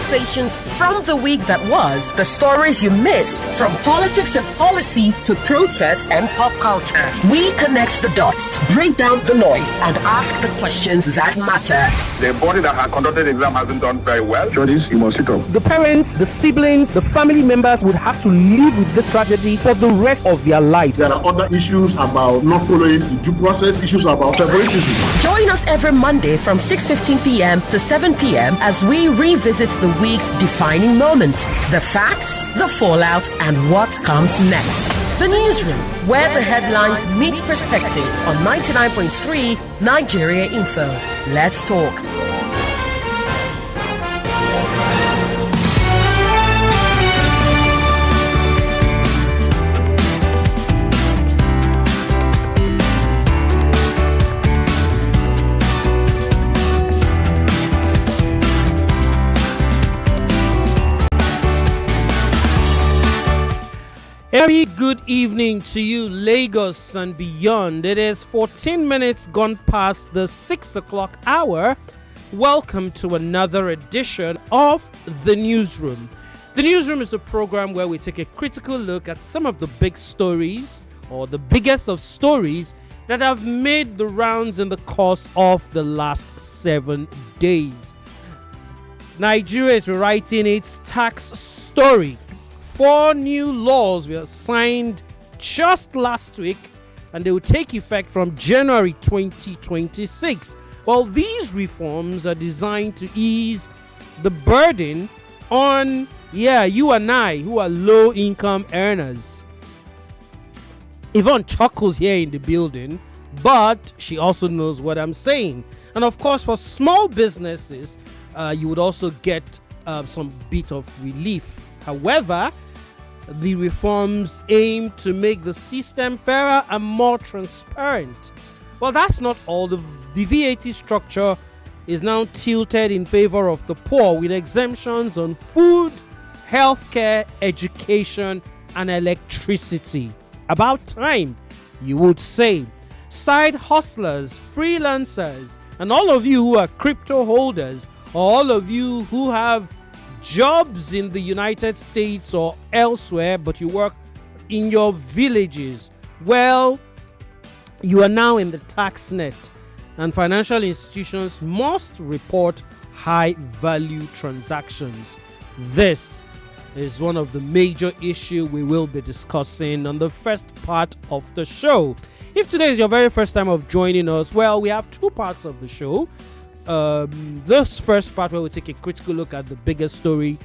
conversations from the week that was, the stories you missed, from politics and policy to protest and pop culture. We connect the dots, break down the noise, and ask the questions that matter. The body that has conducted the exam hasn't done very well. Judges, you must sit up. The parents, the siblings, the family members would have to live with this tragedy for the rest of their lives. There are other issues about not following the due process, issues about favoritism. Join us every Monday from 6:15 p.m. to 7 p.m. as we revisit the week's defining moments, the facts, the fallout, and what comes next. The Newsroom, where the headlines meet perspective on 99.3 Nigeria Info. Let's talk. Very good evening to you, Lagos and beyond. It is 14 minutes gone past the 6 o'clock hour. Welcome to another edition of The Newsroom. The Newsroom is a program where we take a critical look at some of the big stories, or the biggest of stories, that have made the rounds in the course of the last 7 days. Nigeria is writing its tax story. 4 new laws were signed just last week, and they will take effect from January 2026. Well, these reforms are designed to ease the burden on, you and I, who are low-income earners. Yvonne chuckles here in the building, but she also knows what I'm saying. And of course, for small businesses, you would also get some bit of relief. However, the reforms aim to make the system fairer and more transparent. Well, that's not all. The VAT structure is now tilted in favor of the poor, with exemptions on food, healthcare, education, and electricity. About time, you would say. Side hustlers, freelancers, and all of you who are crypto holders, or all of you who have jobs in the United States or elsewhere, but you work in your villages, well, you are now in the tax net, and financial institutions must report high value transactions. This is one of the major issues we will be discussing on the first part of the show. If today is your very first time of joining us, well, we have 2 parts of the show. This first part, where we take a critical look at the biggest story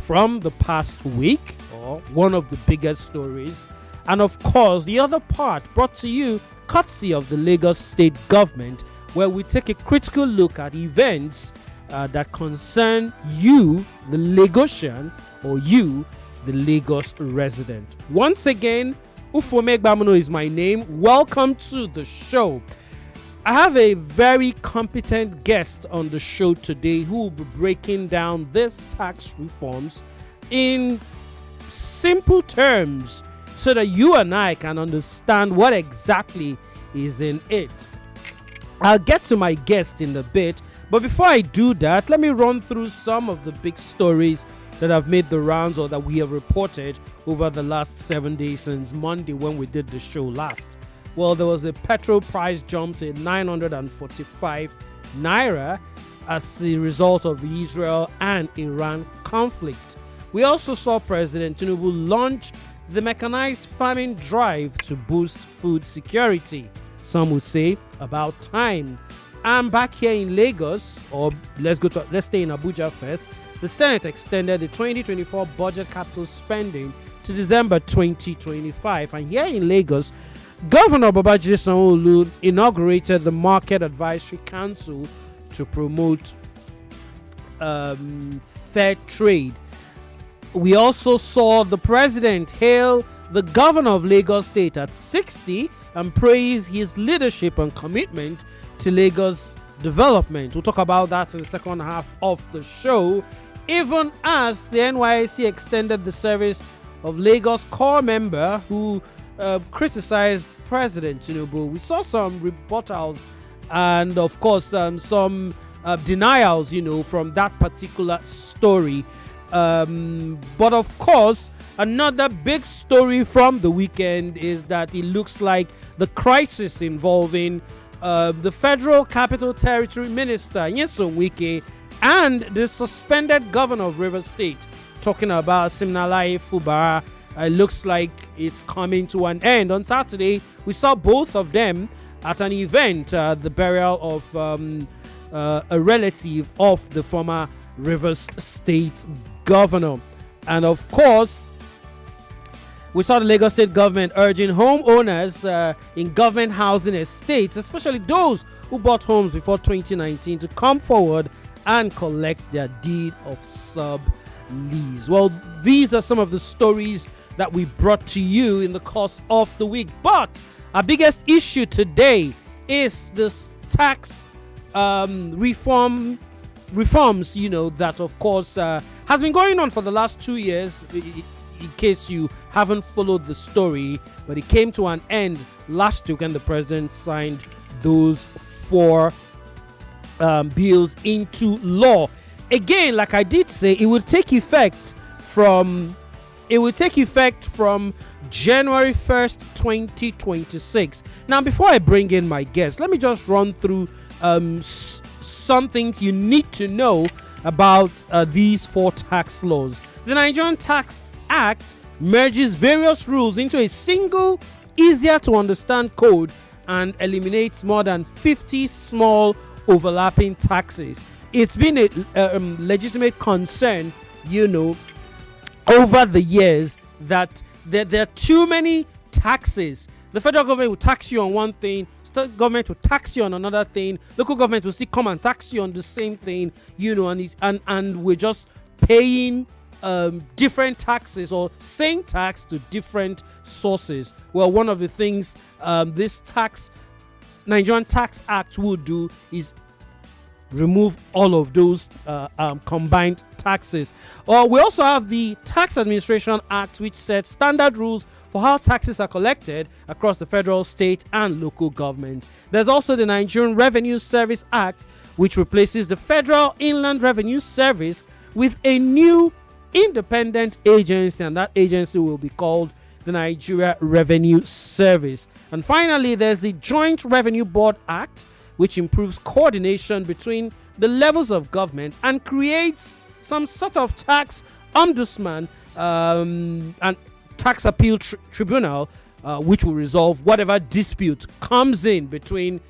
from the past week, or one of the biggest stories, and of course the other part brought to you courtesy of the Lagos State Government, where we take a critical look at events that concern you, the Lagosian, or you, the Lagos resident. Once again, Ufuoma Egbamuno is my name. Welcome to the show. I have a very competent guest on the show today who will be breaking down these tax reforms in simple terms so that you and I can understand what exactly is in it. I'll get to my guest in a bit, but before I do that, let me run through some of the big stories that have made the rounds, or that we have reported over the last 7 days since Monday when we did the show last. Well, there was a petrol price jump to 945 naira as a result of the Israel and Iran conflict. We also saw President Tinubu launch the mechanized farming drive to boost food security. Some would say about time. And back here in Lagos, or let's stay in Abuja first. The Senate extended the 2024 budget capital spending to December 2025, and here in Lagos, Governor Babajide Sanwo-Olu inaugurated the Market Advisory Council to promote fair trade. We also saw the president hail the governor of Lagos State at 60 and praise his leadership and commitment to Lagos development. We'll talk about that in the second half of the show, even as the NYSC extended the service of Lagos core member who criticized President Tinubu. We saw some rebuttals and, of course, some denials, from that particular story. But of course, another big story from the weekend is that it looks like the crisis involving the Federal Capital Territory Minister Nyesom Wike and the suspended governor of Rivers State, talking about Siminalayi Fubara. It looks like it's coming to an end. On Saturday, we saw both of them at an event, the burial of a relative of the former Rivers State governor. And of course, we saw the Lagos State government urging homeowners in government housing estates, especially those who bought homes before 2019, to come forward and collect their deed of sub-lease. Well, these are some of the stories that we brought to you in the course of the week. But our biggest issue today is this tax reforms, that of course has been going on for the last 2 years. In case you haven't followed the story, but it came to an end last week when the president signed those 4 bills into law. Again, like I did say, it will take effect from January 1st, 2026. Now, before I bring in my guest, let me just run through some things you need to know about these 4 tax laws. The Nigerian Tax Act merges various rules into a single, easier to understand code and eliminates more than 50 small overlapping taxes. It's been a legitimate concern, over the years that there are too many taxes. The federal government will tax you on one thing, state government will tax you on another thing, local government will still come and tax you on the same thing, and we're just paying different taxes or same tax to different sources. Well, one of the things this Nigerian Tax Act will do is remove all of those combined taxes. We also have the Tax Administration Act, which sets standard rules for how taxes are collected across the federal, state, and local government. There's also the Nigerian Revenue Service Act, which replaces the Federal Inland Revenue Service with a new independent agency, and that agency will be called the Nigeria Revenue Service. And finally, there's the Joint Revenue Board Act, which improves coordination between the levels of government and creates some sort of tax ombudsman and tax appeal tribunal, which will resolve whatever dispute comes in between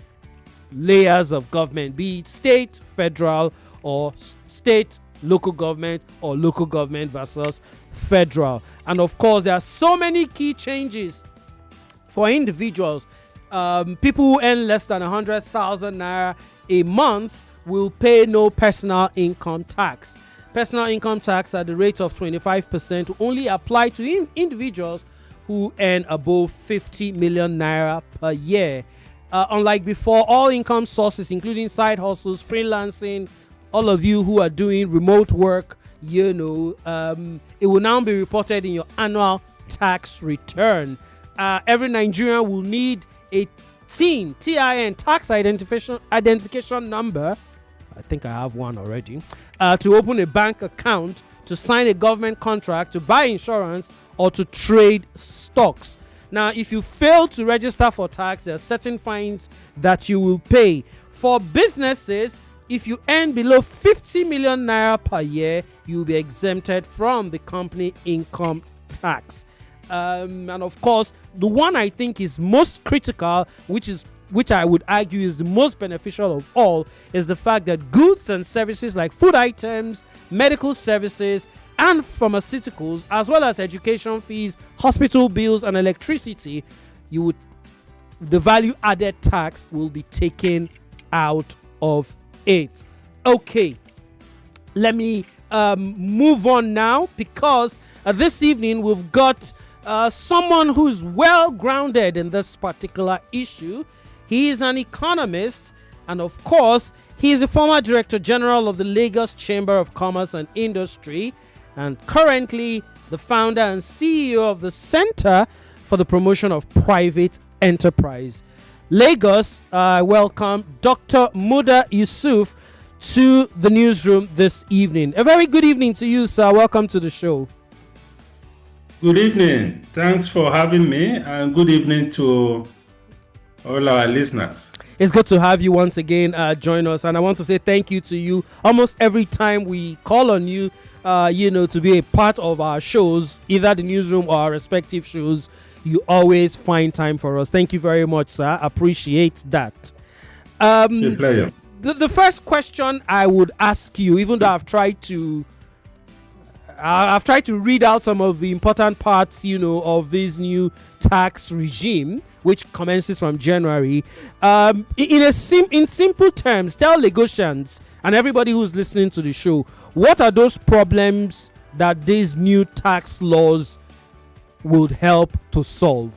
layers of government, be it state, federal, or state, local government, or local government versus federal. And of course, there are so many key changes for individuals. People who earn less than 100,000 naira a month will pay no personal income tax. Personal income tax at the rate of 25% will only apply to individuals who earn above 50 million naira per year. Unlike before, all income sources, including side hustles, freelancing, all of you who are doing remote work, it will now be reported in your annual tax return. Every Nigerian will need a TIN, tax identification number. I think I have one already. To open a bank account, to sign a government contract, to buy insurance, or to trade stocks. Now, if you fail to register for tax, there are certain fines that you will pay. For businesses, if you earn below 50 million naira per year, you will be exempted from the company income tax. And of course, the one I think is most critical, which I would argue is the most beneficial of all, is the fact that goods and services like food items, medical services, and pharmaceuticals, as well as education fees, hospital bills, and electricity, the value added tax will be taken out of it. Okay, let me move on now, because this evening we've got someone who's well grounded in this particular issue. He is an economist, and of course, he is the former Director General of the Lagos Chamber of Commerce and Industry, and currently the founder and CEO of the Center for the Promotion of Private Enterprise. Lagos, welcome Dr. Muda Yusuf to the newsroom this evening. A very good evening to you, sir. Welcome to the show. Good evening. Thanks for having me, and good evening to all our listeners. It's good to have you once again join us, and I want to say thank you to you. Almost every time we call on you, to be a part of our shows, either the newsroom or our respective shows, you always find time for us. Thank you very much, sir. Appreciate that. It's a pleasure. The first question I would ask you, even though I've tried to read out some of the important parts, of this new tax regime, which commences from January. In simple terms, tell Lagosians and everybody who's listening to the show, what are those problems that these new tax laws would help to solve?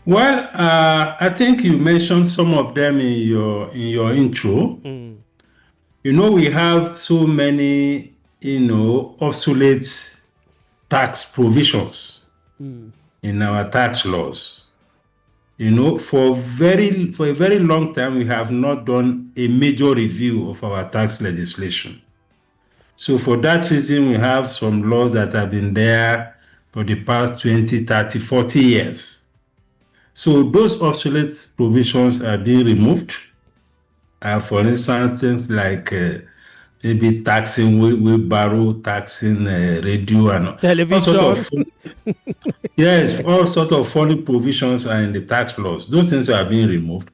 Well, I think you mentioned some of them in your intro. We have so many, obsolete tax provisions in our tax laws. For a very long time, we have not done a major review of our tax legislation. So for that reason, we have some laws that have been there for the past 20, 30, 40 years. So those obsolete provisions are being removed. For instance, things like maybe taxing wheelbarrow, taxing radio, and television. All sorts of funny provisions are in the tax laws. Those things are being removed.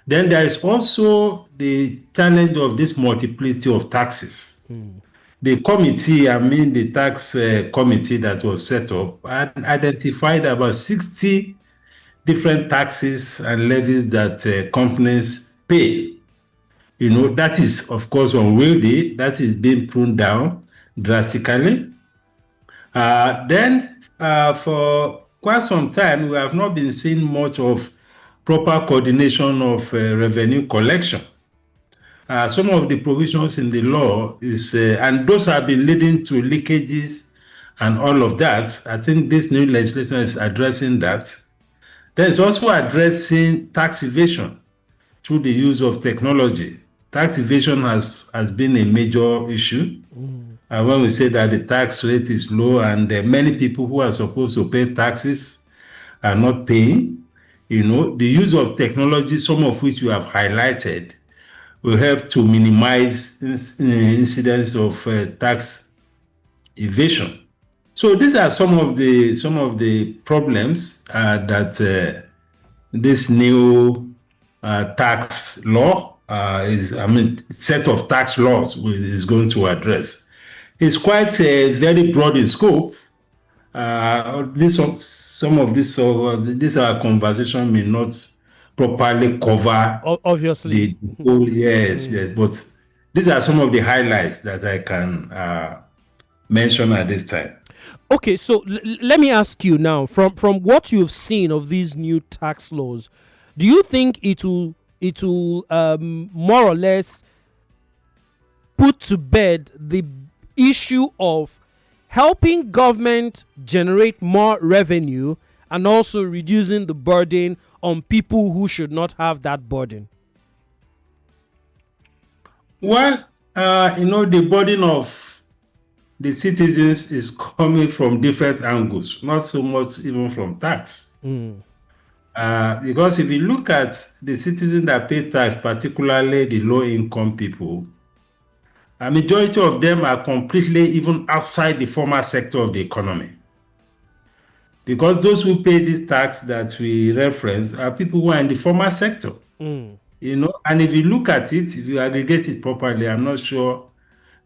Then there is also the challenge of this multiplicity of taxes. The tax committee that was set up identified about 60 different taxes and levies that companies pay. That is, of course, unwieldy. That is being pruned down drastically. Then, for quite some time, we have not been seeing much of proper coordination of revenue collection. Some of the provisions in the law and those have been leading to leakages and all of that. I think this new legislation is addressing that. Then it's also addressing tax evasion through the use of technology. Tax evasion has been a major issue. When we say that the tax rate is low and many people who are supposed to pay taxes are not paying, the use of technology, some of which we have highlighted, will help to minimize incidents of tax evasion. So these are some of the problems that this new tax law set of tax laws is going to address. It's quite very broad in scope. Some of this our conversation may not properly cover. Obviously. The whole, yes, but these are some of the highlights that I can mention at this time. Okay, so let me ask you now, from what you've seen of these new tax laws, do you think it will more or less put to bed the issue of helping government generate more revenue and also reducing the burden on people who should not have that burden? Well, the burden of the citizens is coming from different angles, not so much even from tax. Because if you look at the citizens that pay tax, particularly the low-income people, a majority of them are completely even outside the formal sector of the economy. Because those who pay this tax that we reference are people who are in the formal sector. And if you look at it, if you aggregate it properly, I'm not sure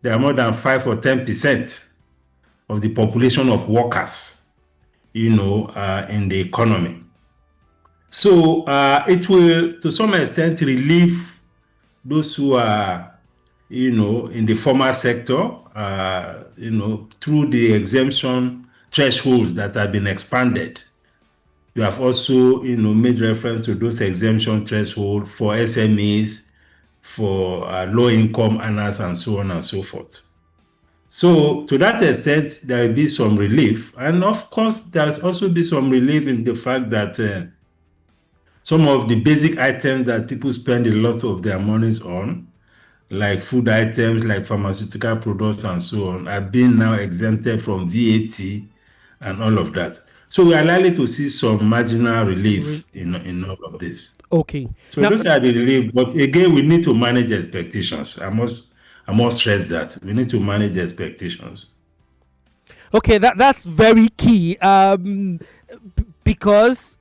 there are more than 5 or 10% of the population of workers, in the economy. So it will, to some extent, relieve those who are, in the formal sector, through the exemption thresholds that have been expanded. You have also, made reference to those exemption thresholds for SMEs, for low-income earners, and so on and so forth. So to that extent, there will be some relief. And of course, there's also be some relief in the fact that some of the basic items that people spend a lot of their monies on, like food items, like pharmaceutical products and so on, are being now exempted from VAT and all of that. So we are likely to see some marginal relief in all of this. Okay. So Now, those are the relief, but again, we need to manage expectations. I must stress that we need to manage expectations. okay, that's very key. Because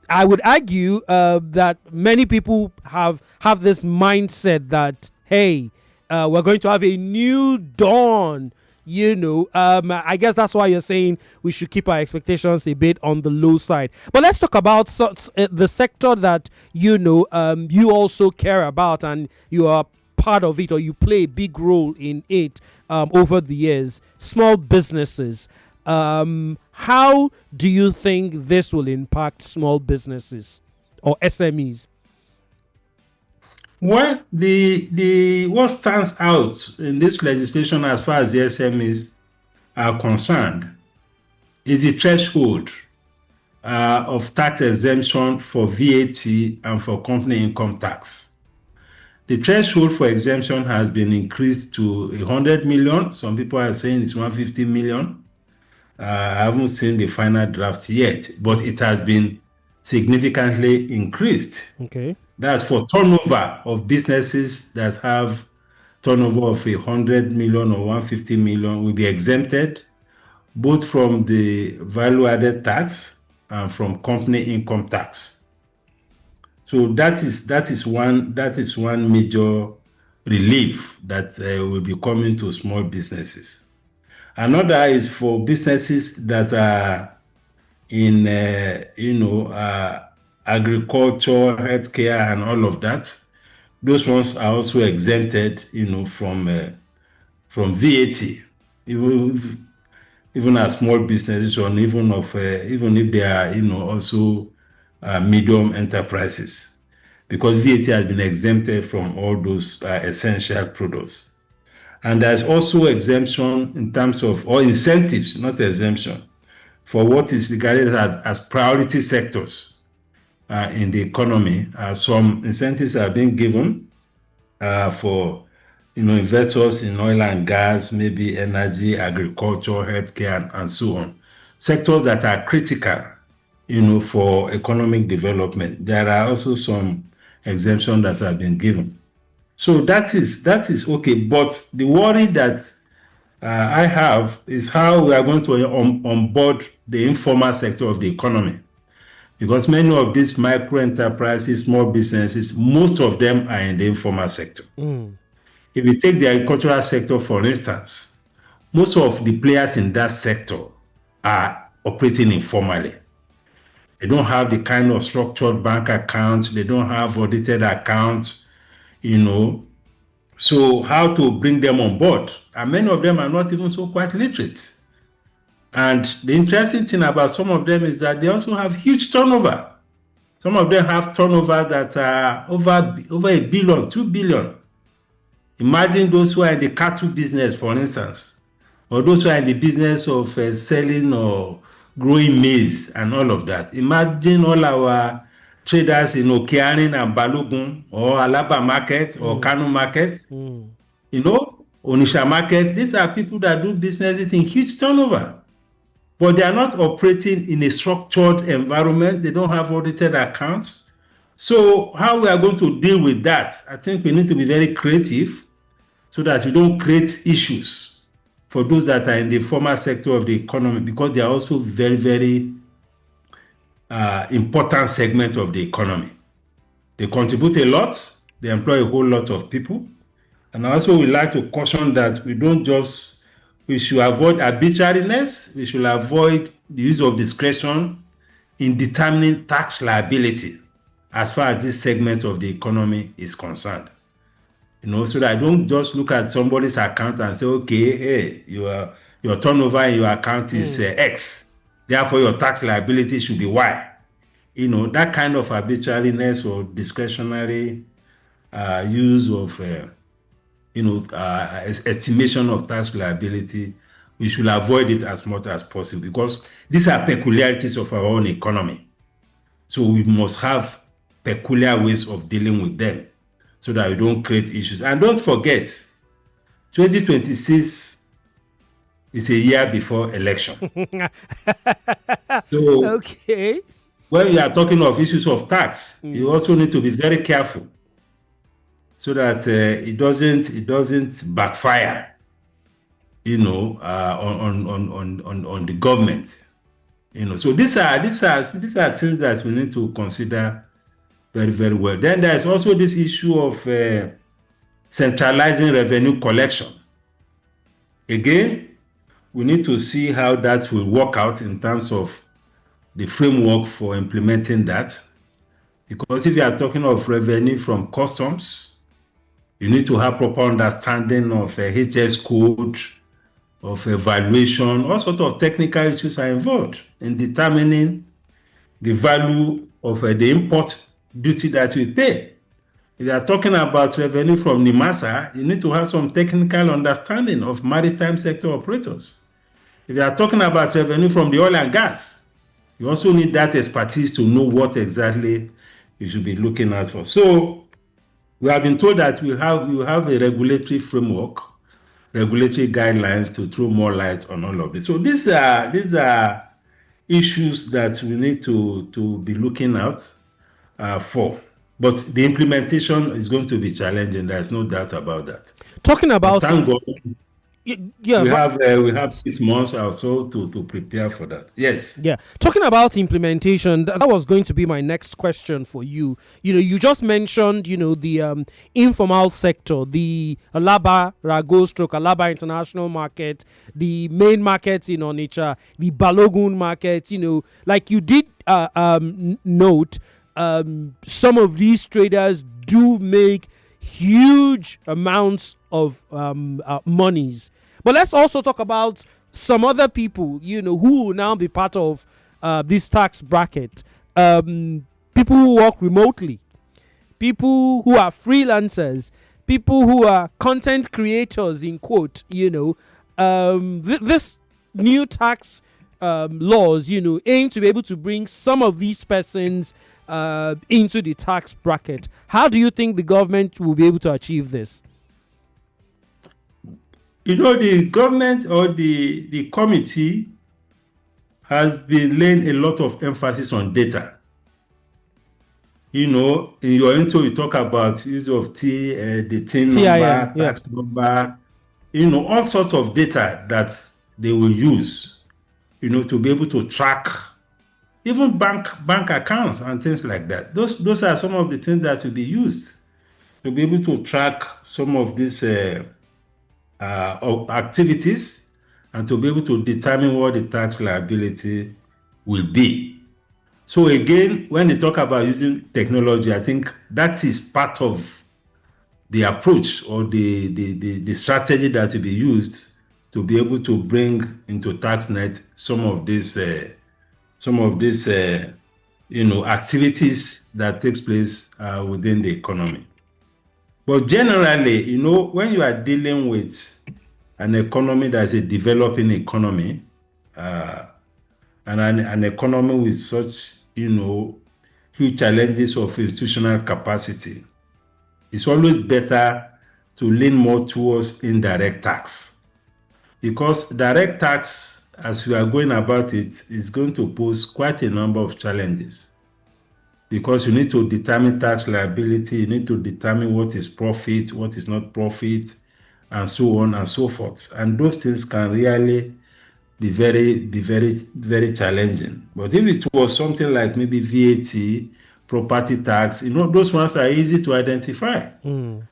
I would argue that many people have this mindset that, hey, we're going to have a new dawn. I guess that's why you're saying we should keep our expectations a bit on the low side. But let's talk about the sector that you also care about, and you are part of it, or you play a big role in it over the years. Small businesses. How do you think this will impact small businesses or SMEs? Well, the what stands out in this legislation as far as the SMEs are concerned is the threshold of tax exemption for VAT and for company income tax. The threshold for exemption has been increased to 100 million. Some people are saying it's 150 million. I haven't seen the final draft yet, but it has been significantly increased. Okay. That's for turnover of businesses that have turnover of 100 million or 150 million will be exempted both from the value-added tax and from company income tax. So that is one major relief that will be coming to small businesses. Another is for businesses that are in agriculture, healthcare, and all of that. Those ones are also exempted, from VAT, even as small businesses, or even if they are, also medium enterprises, because VAT has been exempted from all those essential products. And there's also exemption in terms of, or incentives, not exemption, for what is regarded as priority sectors in the economy. Some incentives are being given for investors in oil and gas, maybe energy, agriculture, healthcare, and so on. Sectors that are critical, for economic development. There are also some exemptions that have been given. So that is okay. But the worry that I have is how we are going to onboard the informal sector of the economy, because many of these micro enterprises, small businesses, most of them are in the informal sector. If you take the agricultural sector, for instance, most of the players in that sector are operating informally. They don't have the kind of structured bank accounts. They don't have audited accounts, So how to bring them on board? And many of them are not even so quite literate. And the interesting thing about some of them is that they also have huge turnover. Some of them have turnover that are over $1 billion, $2 billion. Imagine those who are in the cattle business, for instance, or those who are in the business of selling or growing maize and all of that. Imagine all our traders in Okeanin and Balogun, or Alaba market, or Kano market, Onisha market. These are people that do businesses in huge turnover, but they are not operating in a structured environment. They don't have audited accounts. So how we are going to deal with that? I think we need to be very creative so that we don't create issues for those that are in the formal sector of the economy, because they are also very, very important segment of the economy. They contribute a lot. They employ a whole lot of people. And also we like to caution that we should avoid arbitrariness. We should avoid the use of discretion in determining tax liability as far as this segment of the economy is concerned. So that I don't just look at somebody's account and say, okay, hey, your turnover in your account is X. Therefore, your tax liability should be Y. That kind of arbitrariness or discretionary use of, estimation of tax liability, we should avoid it as much as possible, because these are peculiarities of our own economy. So we must have peculiar ways of dealing with them so that we don't create issues. And don't forget, 2026 is a year before election. So Okay. when you are talking of issues of tax, you also need to be very careful so that it doesn't backfire, on the government. So these are things that we need to consider very, very well. Then there's also this issue of centralizing revenue collection. Again, we need to see how that will work out in terms of the framework for implementing that. Because if you are talking of revenue from customs, you need to have proper understanding of HS code, of evaluation. All sorts of technical issues are involved in determining the value of the import duty that we pay. If you are talking about revenue from NIMASA, you need to have some technical understanding of maritime sector operators. If you are talking about revenue from the oil and gas, you also need that expertise to know what exactly you should be looking at for. So we have been told that you have a regulatory framework, regulatory guidelines to throw more light on all of this. So these are issues that we need to be looking out for. But the implementation is going to be challenging. There's no doubt about that. Talking about Thank God, yeah, we have 6 months or so to prepare for that. Yes. yeah. Talking about implementation, that was going to be my next question for you. You just mentioned, the informal sector, the Alaba Rago stroke, Alaba International Market, the main markets in Onitsha, the Balogun market, like you did note, some of these traders do make huge amounts of monies. But let's also talk about some other people, who will now be part of this tax bracket. People who work remotely, people who are freelancers, people who are content creators, in quote, this new tax laws, aim to be able to bring some of these persons into the tax bracket. How do you think the government will be able to achieve this? The government or the committee has been laying a lot of emphasis on data. In your intro, you talk about use of the TIN number, tax number, all sorts of data that they will use, to be able to track even bank accounts and things like that. Those are some of the things that will be used to be able to track some of these activities and to be able to determine what the tax liability will be. So again, when they talk about using technology, I think that is part of the approach or the strategy that will be used to be able to bring into TaxNet some of these activities that takes place within the economy. But generally, when you are dealing with an economy that's a developing economy, and an economy with such, huge challenges of institutional capacity, it's always better to lean more towards indirect tax. Because direct tax, as we are going about it, is going to pose quite a number of challenges. Because you need to determine tax liability, you need to determine what is profit, what is not profit, and so on and so forth. And those things can really be very challenging. But if it was something like maybe VAT, property tax, those ones are easy to identify.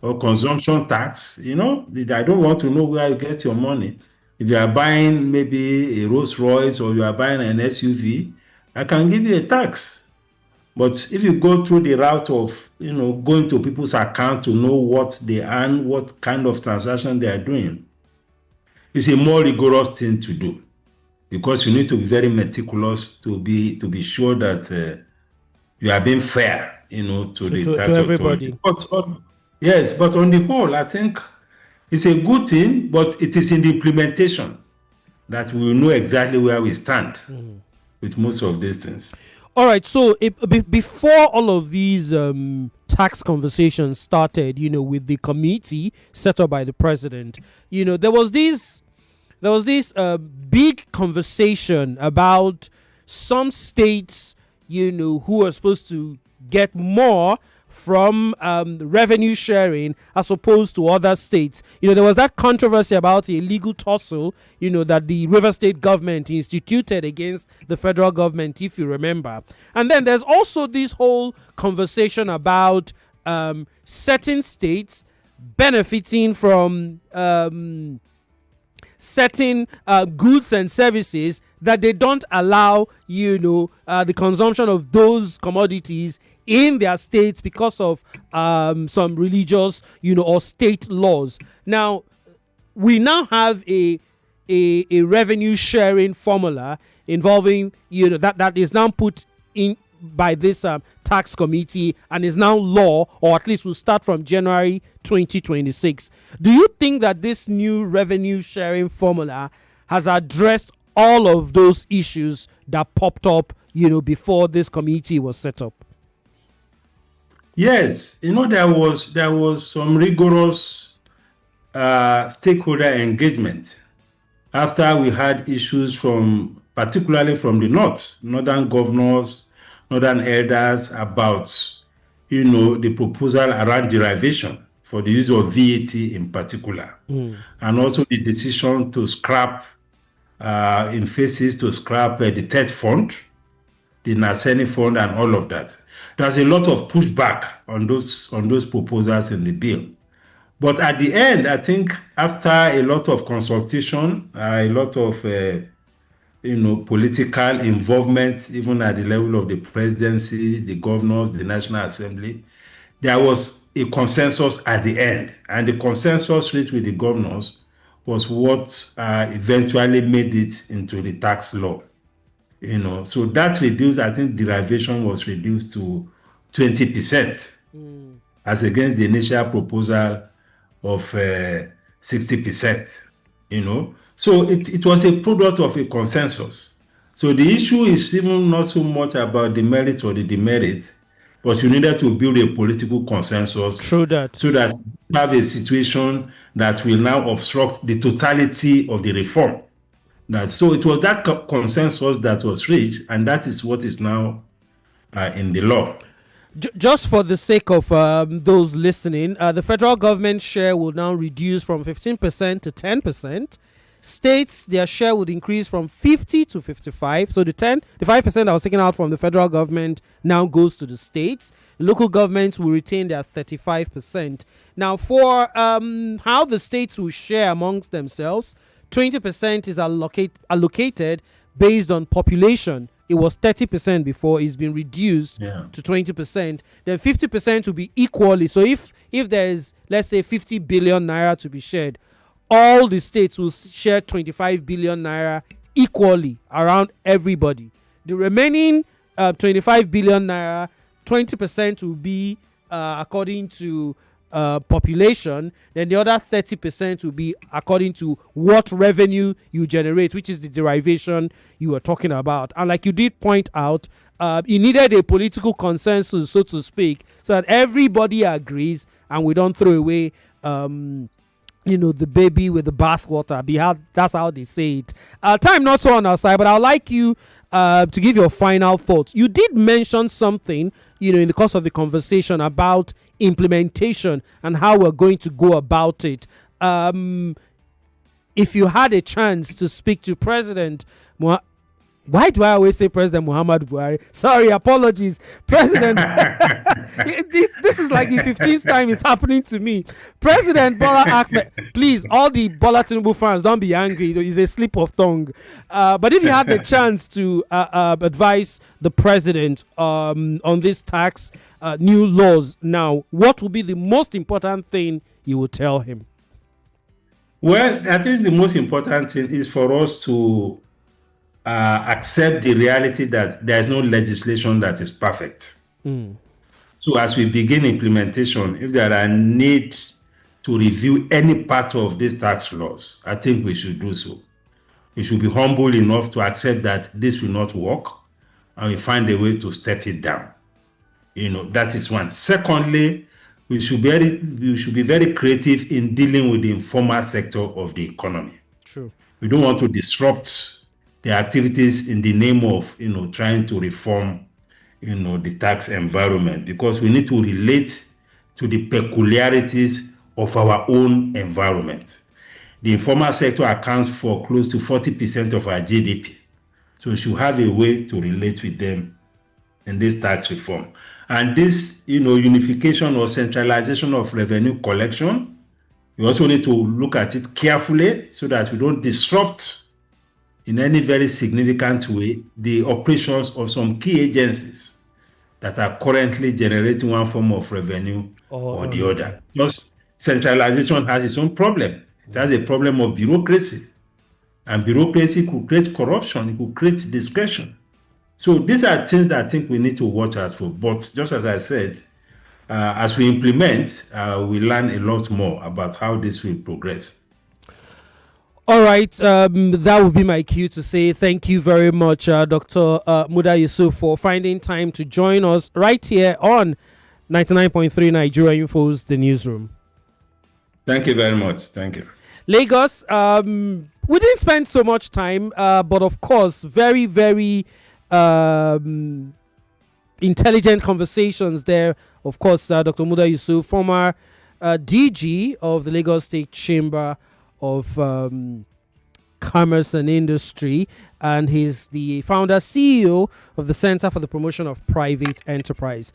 Or consumption tax, I don't want to know where you get your money. If you are buying maybe a Rolls Royce or you are buying an SUV, I can give you a tax. But if you go through the route of, going to people's account to know what they earn, what kind of transaction they are doing, it's a more rigorous thing to do, because you need to be very meticulous to be sure that you are being fair, to the tax everybody. But yes, but on the whole, I think it's a good thing, but it is in the implementation that we will know exactly where we stand with most of these things. All right. So before all of these tax conversations started, with the committee set up by the president, there was this big conversation about some states, who are supposed to get more from revenue sharing as opposed to other states. There was that controversy about a legal tussle, that the River State government instituted against the federal government, if you remember. And then there's also this whole conversation about certain states benefiting from certain goods and services that they don't allow, the consumption of those commodities in their states because of some religious, or state laws. Now, we now have a revenue sharing formula involving, that is now put in by this tax committee and is now law, or at least will start from January 2026. Do you think that this new revenue sharing formula has addressed all of those issues that popped up, before this committee was set up? Yes, there was some rigorous stakeholder engagement after we had issues particularly from the northern governors, northern elders about, the proposal around derivation for the use of VAT in particular, and also the decision to scrap, in phases, to scrap the TET fund, the Naseni fund, and all of that. There's a lot of pushback on those proposals in the bill. But at the end, I think after a lot of consultation, a lot of political involvement, even at the level of the presidency, the governors, the National Assembly, there was a consensus at the end. And the consensus reached with the governors was what eventually made it into the tax law. So that reduced, I think derivation was reduced to 20%, as against the initial proposal of 60%, So it was a product of a consensus. So the issue is even not so much about the merit or the demerit, but you needed to build a political consensus. True that. So that you have a situation that will now obstruct the totality of the reform. So it was that consensus that was reached, and that is what is now in the law. Just for the sake of those listening, the federal government share will now reduce from 15% to 10%. States, their share would increase from 50 to 55. So the 5% that was taken out from the federal government now goes to the states. Local governments will retain their 35%. Now, for how the states will share amongst themselves, 20% is allocated based on population. It was 30% before. It's been reduced to 20%. Then 50% will be equally. So if there's, let's say, 50 billion naira to be shared, all the states will share 25 billion naira equally around everybody. The remaining 25 billion naira, 20% will be according to population. Then the other 30% will be according to what revenue you generate, which is the derivation you were talking about. And like you did point out, you needed a political consensus, so to speak, so that everybody agrees and we don't throw away the baby with the bathwater. That's how they say it. Time not so on our side, but I'd like you to give your final thoughts. You did mention something, in the course of the conversation about implementation and how we're going to go about it. If you had a chance to speak to President why do I always say President Muhammad Buhari? Sorry, apologies. President, this is like the 15th time it's happening to me. President Bola Ahmed, please, all the Bola Tinubu fans, don't be angry. It's a slip of tongue. But if you had the chance to advise the president on this tax new laws now, what would be the most important thing you would tell him? Well, I think the most important thing is for us to accept the reality that there is no legislation that is perfect. So as we begin implementation, if there are need to review any part of these tax laws, I think we should do so. We should be humble enough to accept that this will not work, and we find a way to step it down. That is one. Secondly, we should be very creative in dealing with the informal sector of the economy. True. We don't want to disrupt the activities in the name of trying to reform the tax environment, because we need to relate to the peculiarities of our own environment. The informal sector accounts for close to 40% of our GDP. So we should have a way to relate with them in this tax reform. And this, unification or centralization of revenue collection, we also need to look at it carefully so that we don't disrupt in any very significant way the operations of some key agencies that are currently generating one form of revenue or the other. Because centralization has its own problem. It has a problem of bureaucracy. And bureaucracy could create corruption, it could create discretion. So these are things that I think we need to watch out for. But just as I said, as we implement, we learn a lot more about how this will progress. All right, that would be my cue to say thank you very much, Dr. Muda Yusuf, for finding time to join us right here on 99.3 Nigeria Info's The Newsroom. Thank you very much. Thank you. Lagos, we didn't spend so much time, but of course, very, very intelligent conversations there. Of course, Dr. Muda Yusuf, former DG of the Lagos State Chamber of Commerce and Industry, and he's the founder CEO of the Center for the Promotion of Private Enterprise.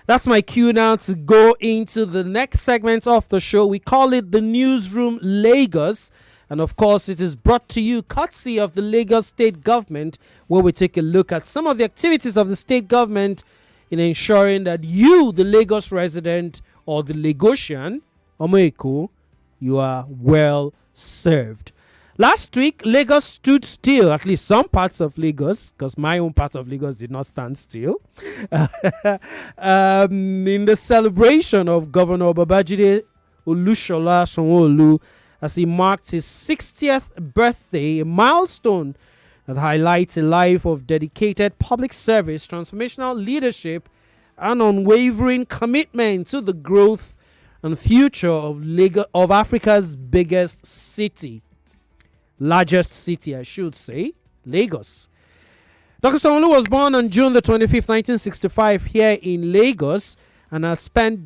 That's my cue now to go into the next segment of the show. We call it the Newsroom Lagos. And of course, it is brought to you courtesy of the Lagos State Government, where we take a look at some of the activities of the state government in ensuring that you, the Lagos resident or the Lagosian, Omoeko, you are well served. Last week, Lagos stood still, at least some parts of Lagos, because my own part of Lagos did not stand still, in the celebration of Governor Babajide Olushola Sanwo-Olu as he marked his 60th birthday, a milestone that highlights a life of dedicated public service, transformational leadership, and unwavering commitment to the growth and future of Africa's biggest city. Largest city, I should say, Lagos. Dr. Sanwo-Olu was born on June the 25th, 1965 here in Lagos and has spent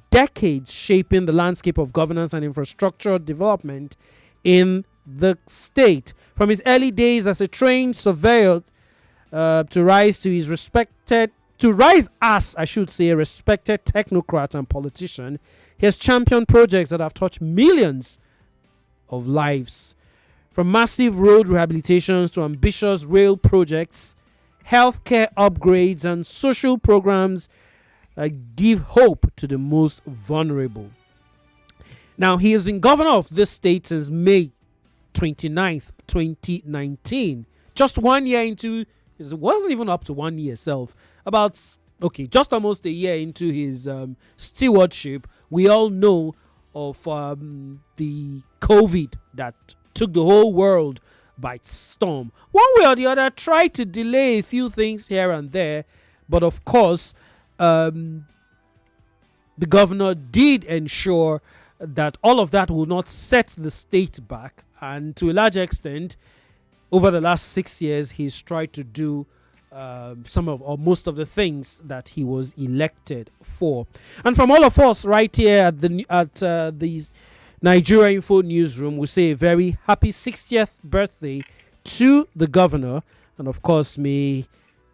decades shaping the landscape of governance and infrastructure development in the state. From his early days as a trained surveyor to rise as a respected technocrat and politician, he has championed projects that have touched millions of lives. From massive road rehabilitations to ambitious rail projects, healthcare upgrades, and social programs give hope to the most vulnerable. Now, he has been governor of this state since May 29th, 2019. Just 1 year into, it wasn't even up to 1 year itself, just almost a year into his stewardship. We all know of the COVID that took the whole world by storm. One way or the other, tried to delay a few things here and there, but of course, the governor did ensure that all of that will not set the state back, and to a large extent, over the last 6 years, he's tried to do most of the things that he was elected for. And from all of us right here at the Nigeria Info Newsroom, we say a very happy 60th birthday to the governor, and of course, may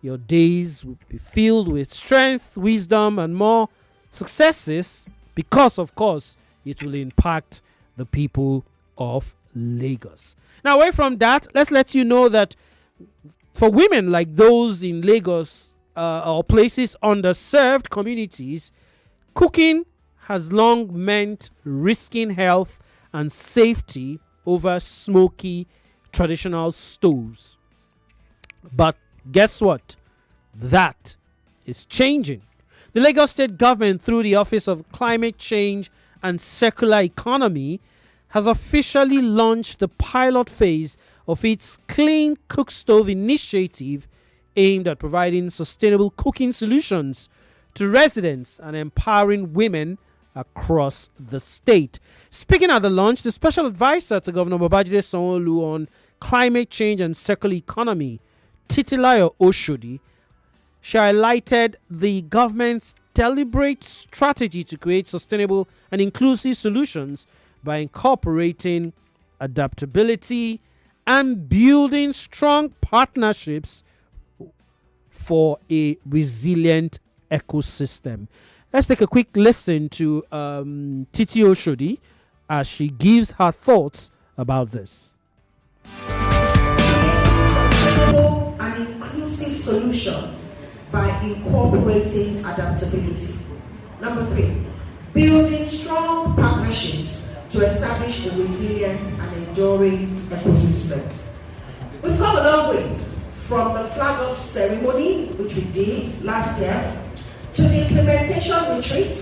your days will be filled with strength, wisdom, and more successes, because of course it will impact the people of Lagos. Now, away from that, let's let you know that for women like those in Lagos or places underserved communities, cooking has long meant risking health and safety over smoky traditional stoves. But guess what? That is changing. The Lagos State Government, through the Office of Climate Change and Circular Economy, has officially launched the pilot phase of its Clean Cook Stove initiative aimed at providing sustainable cooking solutions to residents and empowering women across the state. Speaking at the launch, the special advisor to Governor Babajide Sanwo-Olu on climate change and circular economy, Titilayo Oshodi, she highlighted the government's deliberate strategy to create sustainable and inclusive solutions by incorporating adaptability and building strong partnerships for a resilient ecosystem. Let's take a quick listen to Titi Oshodi as she gives her thoughts about this. Sustainable and inclusive solutions by incorporating adaptability. Number 3, building strong partnerships to establish a resilient and enduring ecosystem. We've come a long way from the flag-off ceremony, which we did last year, to the implementation retreat,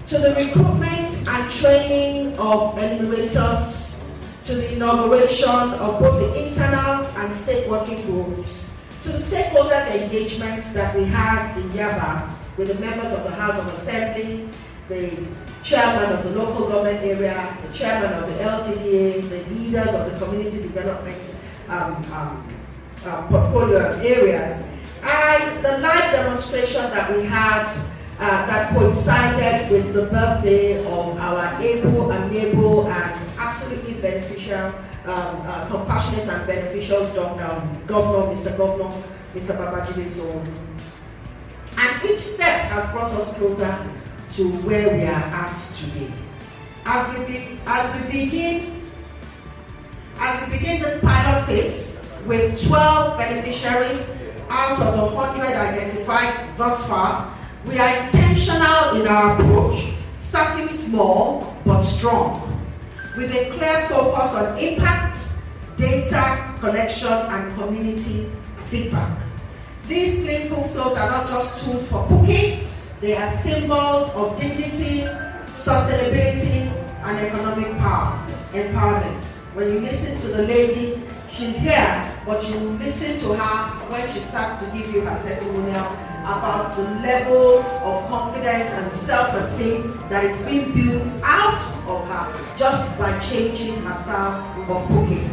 to the recruitment and training of enumerators, to the inauguration of both the internal and state working groups, to the stakeholders' engagements that we had in Yaba with the members of the House of Assembly, the chairman of the local government area, the chairman of the LCDA, the leaders of the community development portfolio areas, and the live demonstration that we had that coincided with the birthday of our able, amiable, and absolutely beneficial, compassionate and beneficial Governor, Mr. Babajide Sanwo-Olu. And each step has brought us closer to where we are at today. As we begin this pilot phase with 12 beneficiaries out of the 100 identified thus far, we are intentional in our approach, starting small but strong, with a clear focus on impact, data collection, and community feedback. These clean food stoves are not just tools for cooking, they are symbols of dignity, sustainability, and economic empowerment. When you listen to the lady, she's here, but you listen to her when she starts to give you her testimonial about the level of confidence and self-esteem that is being built out of her just by changing her style of cooking.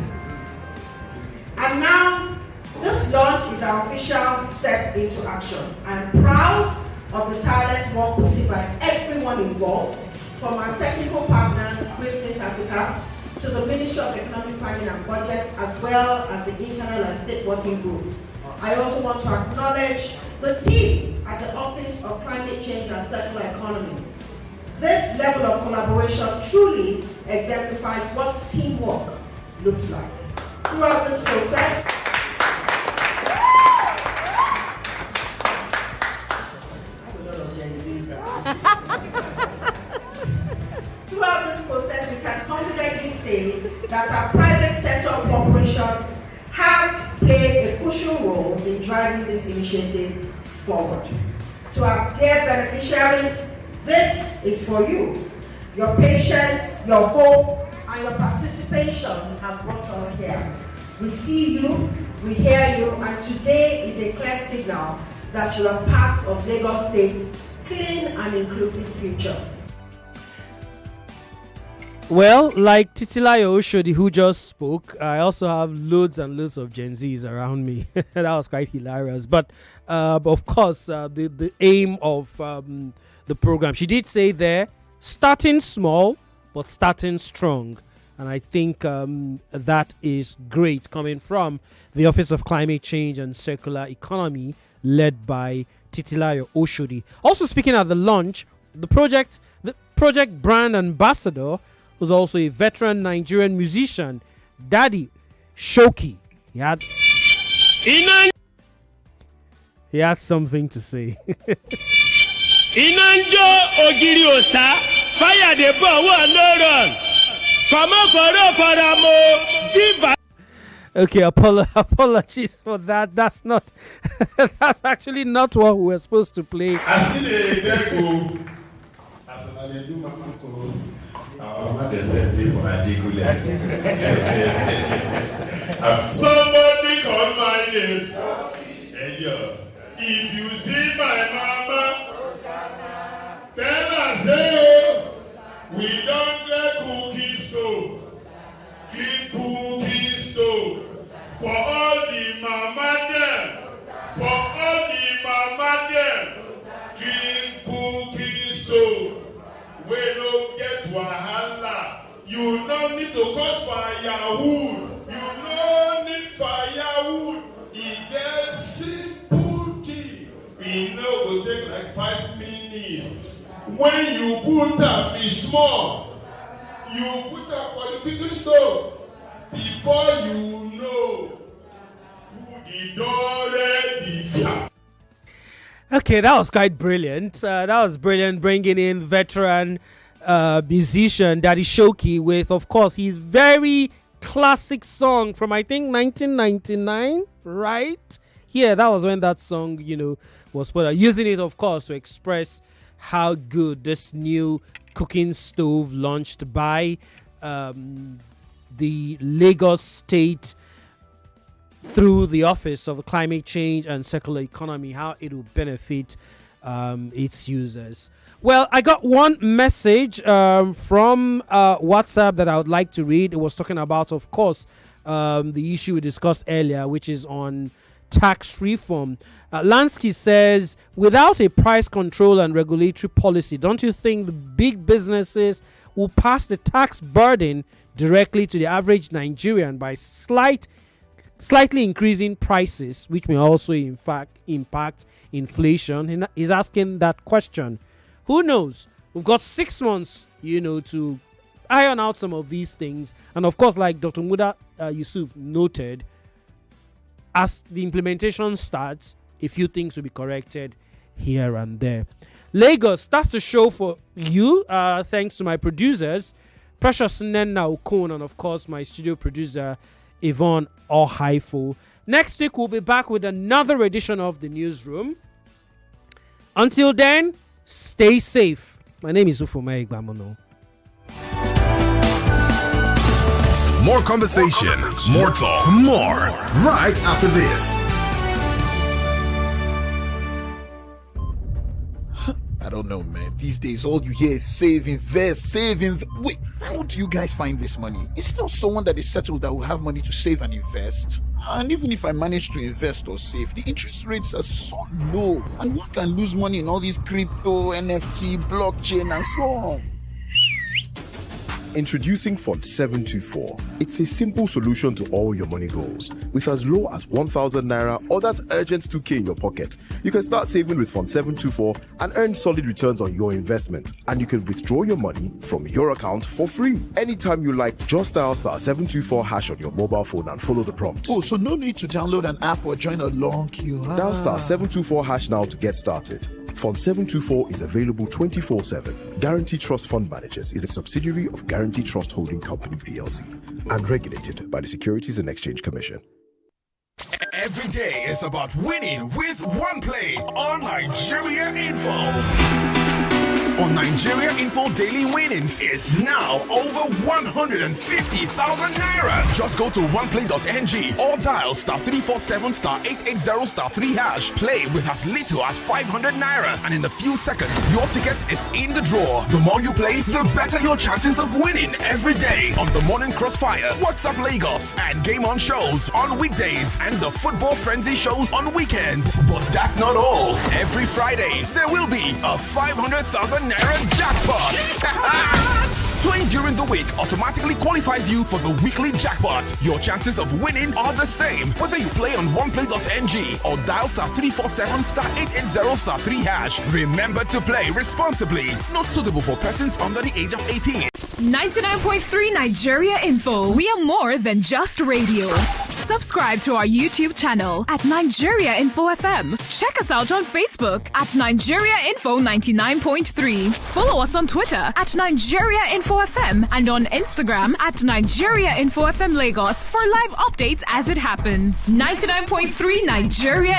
And now, this launch is our official step into action. I'm proud of the tireless work put in by everyone involved, from our technical partners, Green Africa, to the Ministry of Economic Planning and Budget, as well as the internal and state working groups. I also want to acknowledge the team at the Office of Climate Change and Circular Economy. This level of collaboration truly exemplifies what teamwork looks like. Throughout this process, we can confidently say that our private sector corporations have played a crucial role in driving this initiative forward. To our dear beneficiaries, this is for you. Your patience, your hope, and your participation have brought us here. We see you, we hear you, and today is a clear signal that you are part of Lagos State's clean and inclusive future. Well, like Titilayo Oshodi, who just spoke, I also have loads and loads of Gen Zs around me. That was quite hilarious. But of course, the aim of the program, she did say there, starting small, but starting strong. And I think that is great coming from the Office of Climate Change and Circular Economy, led by Titilayo Oshodi. Also speaking at the launch, the project brand ambassador was also a veteran Nigerian musician, Daddy Shoki. He had something to say. Inanjo Ogiriosa, fire the ball, no run. Come on, for Okay, apologies for that. That's actually not what we were supposed to play. Somebody call my name. firewood. You no need firewood. E get simple thing. We know go take like 5 minutes. When you put am be small, you put am for the cooking stove. Before you know, food don ready. Okay, that was quite brilliant. That was brilliant, bringing in veteran musician Daddy Shoki with, of course, his very classic song from, I think, 1999, right? Yeah, that was when that song, was put out. Using it, of course, to express how good this new cooking stove launched by the Lagos State through the Office of Climate Change and Circular Economy, how it will benefit its users. Well, I got one message from WhatsApp that I would like to read. It was talking about, of course, the issue we discussed earlier, which is on tax reform. Lansky says, without a price control and regulatory policy, don't you think the big businesses will pass the tax burden directly to the average Nigerian by slightly increasing prices, which may also in fact impact inflation? He's asking that question. Who knows? We've got 6 months, to iron out some of these things. And of course, like Dr. Muda Yusuf noted, as the implementation starts, a few things will be corrected here and there. Lagos, that's the show for you. Thanks to my producers, Precious Nenna Okon, and of course my studio producer, Yvonne Ohaifo. Next week, we'll be back with another edition of the Newsroom. Until then, stay safe. My name is Ufuoma Egbamuno. More conversation, more talk, more right after this. I don't know, man. These days, all you hear is save, invest, save, Wait, how do you guys find this money? Is it not someone that is settled that will have money to save and invest? And even if I manage to invest or save, the interest rates are so low. And one can lose money in all these crypto, NFT, blockchain, and so on. Introducing Fund 724. It's a simple solution to all your money goals. With as low as 1,000 naira or that urgent 2k in your pocket, you can start saving with Fund 724 and earn solid returns on your investment. And you can withdraw your money from your account for free. Anytime you like, just dial *724# on your mobile phone and follow the prompts. Oh, so no need to download an app or join a long queue, huh? Dial *724# now to get started. Fund 724 is available 24/7. Guarantee Trust Fund Managers is a subsidiary of Guarantee Trust Holding Company PLC and regulated by the Securities and Exchange Commission. Every day is about winning with one play on Nigeria Info. On Nigeria Info, daily winnings is now over 150,000 naira. Just go to oneplay.ng or dial *347 *880 *3#. Play with as little as 500 naira, and in a few seconds, your ticket is in the draw. The more you play, the better your chances of winning every day on the Morning Crossfire, WhatsApp Lagos, and Game On shows on weekdays, and the Football Frenzy shows on weekends. But that's not all. Every Friday, there will be a 500,000 naira jackpot. Playing during the week automatically qualifies you for the weekly jackpot. Your chances of winning are the same whether you play on oneplay.ng or dial *347 *880 *3#. Remember to play responsibly. Not suitable for persons under the age of 18. 99.3 Nigeria Info. We are more than just radio. Subscribe to our YouTube channel at Nigeria Info FM. Check us out on Facebook at Nigeria Info 99.3. Follow us on Twitter at Nigeria Info FM and on Instagram at Nigeria Info FM Lagos for live updates as it happens. 99.3 Nigeria